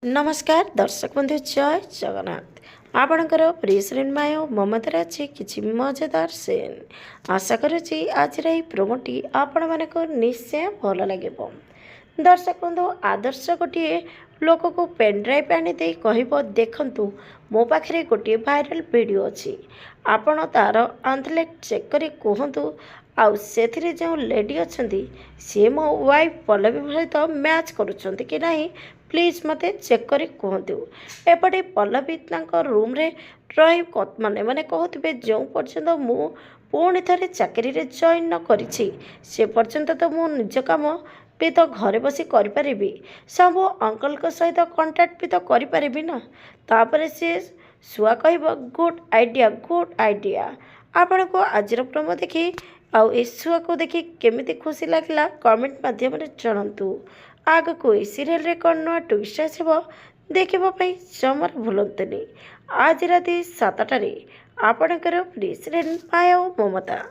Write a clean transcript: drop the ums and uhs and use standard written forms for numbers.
नमस्कार दर्शक बंधु जय जगन्नाथ आपणकर प्रियश्रीमाय ममतार अच्छी किसी मजेदार सीन आशा करुच्ची आज प्रोमोटी आपण मानक निश्चय भल लगे। दर्शक बंधु आदर्श गोटे लोक को पेनड्राइव आनी कह देखु मो पाखे गोटे भाइराल वीडियो अच्छी आपण तार आंथलेट चेक कर कहतु आउ से जो लेडी अच्छा सी मो वाइफ पल्लवी सहित मैच करुँच कि नहीं प्लीज मते चेक करी कहतु। एपटे पल्लवी रूम रे रही माने माने कहते जो पर्यंत मु पुणी थे चाकरी रे जॉइन न करिछि से पर्यंत तो मु निज काम भी तो घरे बसी करि सब अंकल को सहित कांटेक्ट भी तो करि ना। तापर से सुआ कह गुड आइडिया आपण को आज प्रोमो देखी आउ छुआ को देखी केमिति खुशी लगे कमेंट माध्यम जनातु। आग को सीरियल रे कौन नुआ ट्विस्ट आसब देखापी जमार भूलतुनि। आज राति 7टारे आपणकर प्रिय श्रीमाय ममता।